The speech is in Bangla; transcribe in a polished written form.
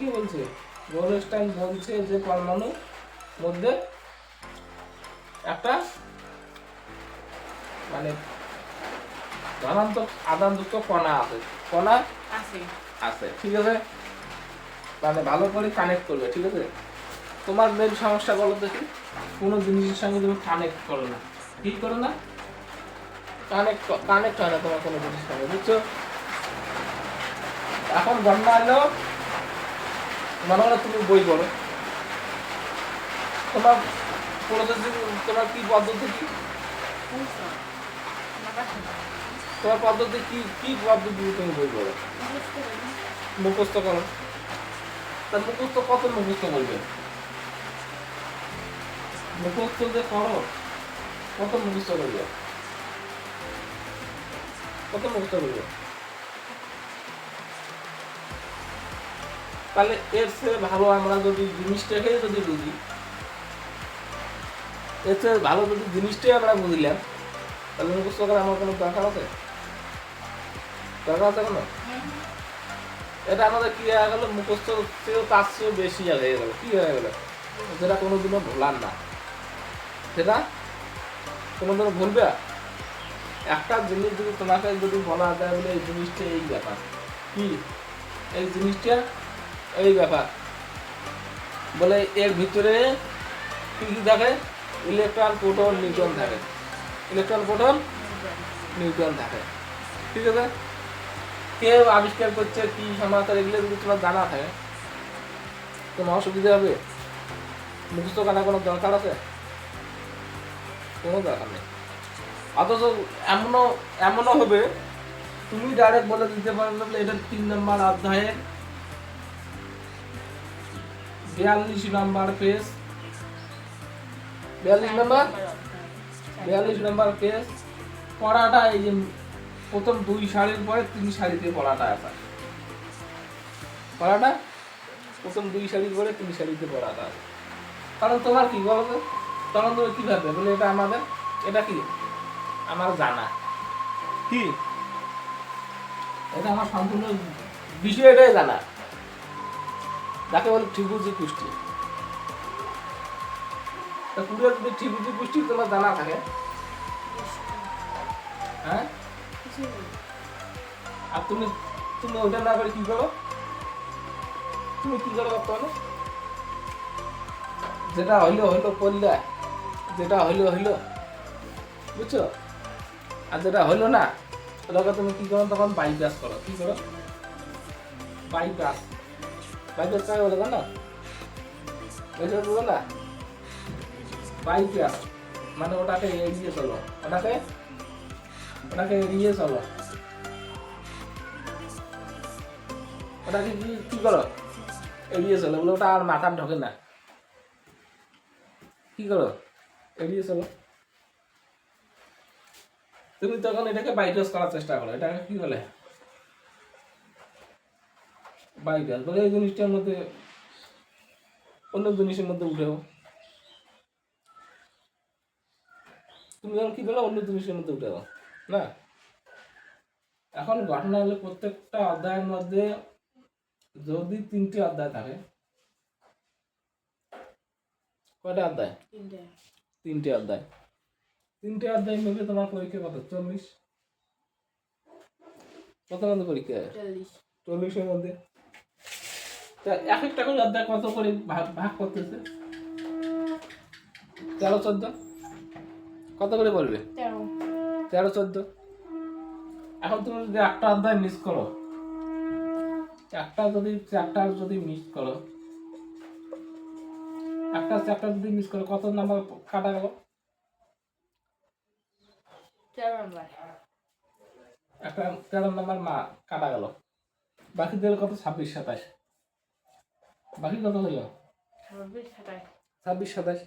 কি বলছে? গোলস্টাইন বলছে যে পরমাণু মধ্যে একটা মানে ধনাত্মক আধানযুক্ত কণা আছে, কণা আছে আছে, ঠিক আছে? মানে ভালো করে কানেক্ট করবে, ঠিক আছে? তোমার মেন সমস্যা বলো দেখি, কোনো জিনিসের সঙ্গে তুমি কানেক্ট করো না, কি করো না, কানেক্ট হয় না তোমার কোনো জিনিসের সঙ্গে, বুঝছো? এখন ঘটনা হলো, মনে হলো তুমি বই পড়ো, তোমার প্রসেসিং, তোমার কি পদ্ধতি, কি তোমার পদ্ধতি কি, কি পদ্ধতি তুমি বই পড়ো? মুখস্থ করো। তা মুখস্থ কত মুখস্থ করবে? মুখস্থ যে করো, কত মুখস্থ করবে? কত মুখস্থ করবে? তাহলে এর চেয়ে ভালো আমরা যদি জিনিসটাকে যদি বুঝি, এর চেয়ে ভালো যদি জিনিসটাই আমরা বুঝলাম, তাহলে মুখস্থ করার আমার কোনো দরকার আছে? দরকার আছে কোনো? এটা আমাদের কি হয়ে গেল, মুখস্থ চেয়েও তার চেয়েও বেশি হয়ে গেল, কি হয়ে গেল, যেটা কোনোদিনও ভোলার না, সেটা কোনোদিনও ভুলবে। একটা জিনিস যদি তোমাকে যদি বলা যায় বলে এই জিনিসটা এই ব্যাপার, কি এই জিনিসটা এই ব্যাপার, বলে এর ভিতরে কি কি থাকে, ইলেকট্রন প্রোটন নিউট্রন থাকে, ইলেকট্রন প্রোটন নিউট্রন থাকে, ঠিক আছে? কেউ আবিষ্কার করছে কি সমাচার, এগুলো যদি তোমার জানা থাকে তোমার অসুবিধা হবে? মুখস্থ করার কোনো দরকার আছে? কোনো দরকার নেই। অথচ এমনও হবে তুমি ডাইরেক্ট বলে দিতে পারবে এটা 3 নম্বর অধ্যায়ে 42 নম্বর পেজ, 42 নম্বর পেজ পড়াটা, এই যে প্রথম 2 সারির পরে 3 সারিতে পড়াটা আছে, পড়াটা প্রথম 2 সারির পরে 3 সারিতে পড়াটা আছে। কারণ তোমার কি বলতো, তখন তুমি কি ভাববে বলে এটা আমাদের, এটা কি আমার জানা, কি এটা আমার সম্পূর্ণ বিষয়টাই জানা, যাকে বলে ত্রিভুজি পুষ্টি। তা পুরো যদি ত্রিভুজি পুষ্টি তোমার জানা থাকে, হ্যাঁ, আর তুমি তুমি ওটা না করে কি করো, তুমি কি করো বর্তমানে, যেটা হইলো হইলো করলে, যেটা হইলো বুঝছো, আর যেটা হইলো না ওটাকে তুমি কি করো, তখন বাইপাস করো, কি করো, বাইপাস, বাইপাস কাকে বলে জানো? বাইপাস বলো না, বাইপাস মানে ওটাকে এড়িয়ে চলো, ওটাকে এড়িয়ে চলো, ওটাকে কি করো, এড়িয়ে চলো, বলে ওটা আর মাথার ঢোকে না, কি করো, এড়িয়ে চলো। তুমি তখন এটাকে বাইপাস করার চেষ্টা করো, এটাকে কি বলে, বাইপাস বলে। এই জিনিসটার মধ্যে অন্য জিনিসের মধ্যে উঠেও তুমি যখন কি বলো, অন্য জিনিসের মধ্যে উঠেও না। এখন ঘটনা হলো প্রত্যেকটা অধ্যায়ের মধ্যে যদি 3টি অধ্যায় থাকে, কয়টা অধ্যায়? 3টে অধ্যায়, 3টে অধ্যায় মিলে তোমার পরীক্ষা কত? 40। কত মধ্যে পরীক্ষা? 40-এর মধ্যে। তা এক একটা করে অধ্যায় কত করে ভাগ করতেছে? 13-14 কত করে পড়বে? 13-14। এখন তুমি যদি একটা অধ্যায় মিস করো, একটা যদি মিস করো, একটা চ্যাপ্টার যদি মিস করো, কত নাম্বার কাটা গেল? 13 নাম্বার। একটা 13 নাম্বার কাটা গেল, বাকি দিলে কত? 26-27। বাকি কত হলো? 26-27। 26-27।